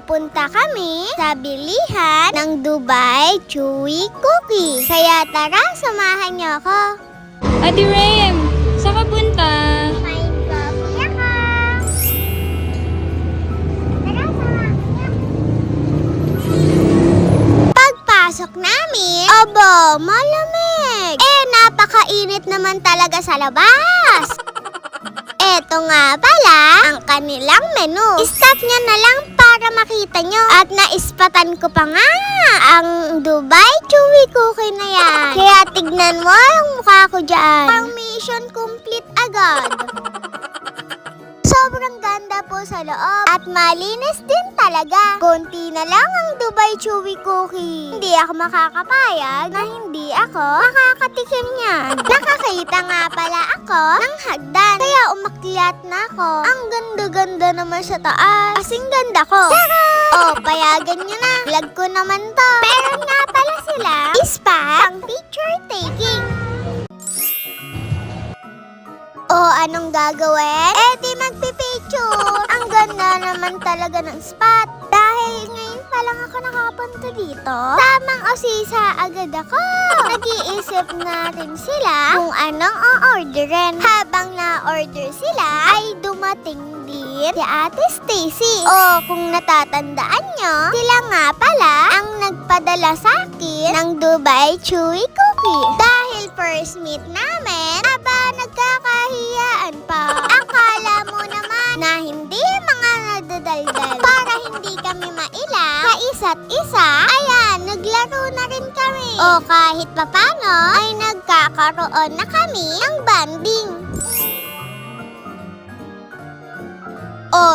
pupunta kami sa bilihan ng Dubai Chewy Cookie. Kaya tara, samahan niyo ako. Ate Rem, saan ka punta? May coffee ako. Tara, samahan niyo. Pagpasok namin, aba, malamig. Napakainit naman talaga sa labas. Eto nga pala ang kanilang menu. Start nyo na lang para makita nyo. At naispatan ko pa nga ang Dubai Chewy Cookie na yan. Kaya tignan mo yung mukha ko dyan. Ang mission complete agad. Sobrang ganda po sa loob at malinis din talaga. Konti na lang ang Dubai Chewy Cookie. Hindi ako makakapayag na hindi ako makakatikim niyan. Nakakita nga pala ako ng hagdan. Kaya umakyat na ako. Ang ganda-ganda naman sa taas. Kasing ganda ko. Tara! Payagan nyo na. Vlog ko naman to. Meron nga pala sila spa pang picture taking. Anong gagawin? Di magpipicture. Ang ganda naman talaga ng spot. Dahil ngayon pa lang ako nakapunta dito, tamang osisa agad ako. Nag-iisip na rin sila kung anong o-orderin. Habang na-order sila, ay dumating din si Ate Stacy. Kung natatandaan nyo, sila nga pala ang nagpadala sa akin ng Dubai Chewy Cookie. Dahil first meet namin, nagkakahiyaan pa. Akala mo naman na hindi mga nadadaldal para hindi kami maila sa isa't isa. Ayan, naglaro na rin kami. Kahit papano ay nagkakaroon na kami ng banding.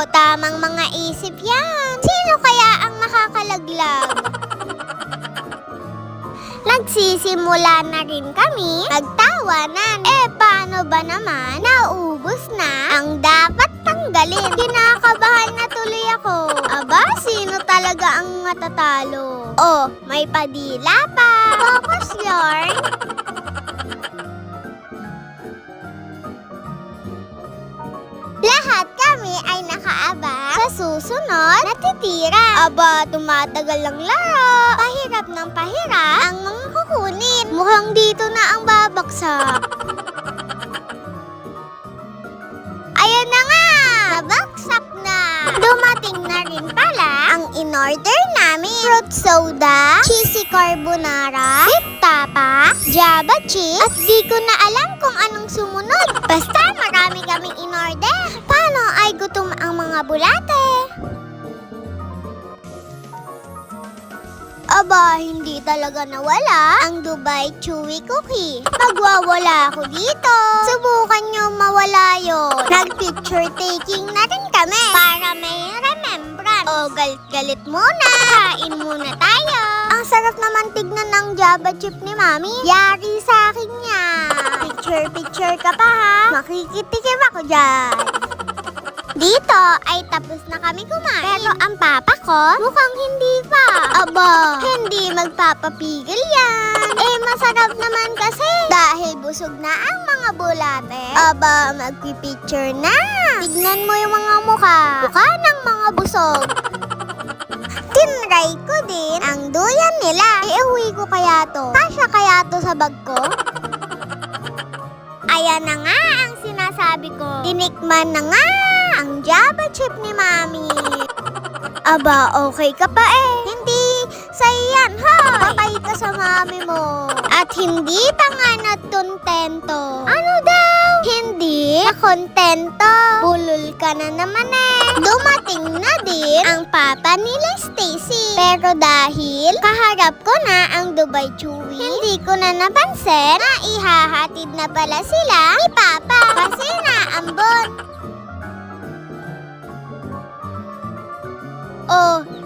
Tamang mga isip yan. Sino kaya ang makakalaglag? Nagsisimula na rin kami magtawanan. Paano ba naman naubos na ang dapat tanggalin? Kinakabahan na tuloy ako. Aba, sino talaga ang matatalo? May padila pa. Focus yarn. Lahat kami ay nakaabang sa susunod na titira. Aba, tumatagal ang laro. Pahirap ng pahirap ang mga kukunin. Mukhang dito na ang babaksak. Ayan na nga! Nabaksak na! Dumating na rin pala ang in-order namin. Fruit soda, cheesy carbonara, beef tapa, java cheese, at di ko na alam kung anong sumunod. Basta marami kaming in-order. Paano ay gutom ang mga bulate? Aba, hindi talaga nawala ang Dubai Chewy Cookie. Magwawala ako dito. Subukan nyo mawala yun. Nag-picture taking na rin kami para may remembrance. Galit-galit muna. Kain muna tayo. Ang sarap naman tignan ng Java chip ni Mami. Yari sa akin yan. Picture-picture ka pa ha. Makikitikim ako dyan. Dito ay tapos na kami kumain. Pero ang papa ko, mukhang hindi pa. Aba, hindi magpapapigil yan. Masarap naman kasi. Dahil busog na ang mga bulate. Aba, magpipicture na. Tignan mo yung mga mukha. Mukha ng mga busog. Tinry ko din ang duyan nila. Iuwi ko kaya to. Kasya kaya to sa bag ko? Ayan na nga ang sinasabi ko. Tinikman na nga ang Java chip ni Mami. Aba, okay ka pa Hindi sa'yo yan, ha? Patay ka sa mami mo. At hindi pa nga natuntento. Ano daw? Hindi nakontento. Bulol ka na naman Dumating na din ang papa nila Stacy. Pero dahil kaharap ko na ang Dubai Chewy, hindi ko na napansin na ihahatid na pala sila ni Papa. Kasi naambon.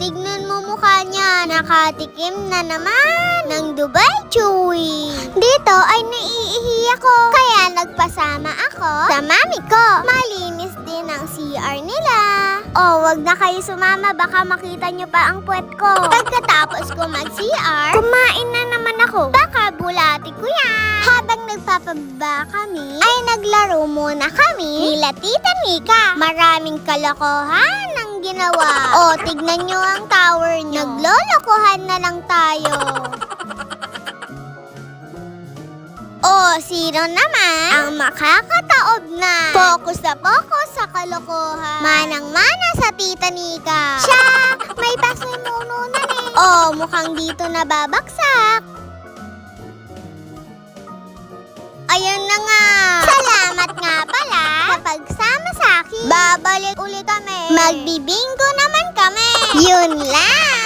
Tignan mo mukha niya. Nakatikim na naman ng Dubai Chewy. Dito ay naiihi ako. Kaya nagpasama ako sa mami ko. Malinis din ang CR nila. Wag na kayo sumama. Baka makita niyo pa ang puwet ko. Pagkatapos ko mag-CR, kumain na naman ako. Baka bulati ko yan. Habang nagpapababa kami, ay naglaro muna kami nila Tita Nika. Maraming kalokohan ng walang ginawa. O, tignan nyo ang tower nyo. Naglolokohan na lang tayo. O, sino naman ang makakataob na focus sa kalokohan? Manang-mana sa Tita Nika. Siya, may pasimununan eh. O, mukhang dito nababagsak. Ayun na nga. Salamat nga pala sa pagsama sa akin. Babalik ulit kami. Magbibinggo naman kami. Yun lang.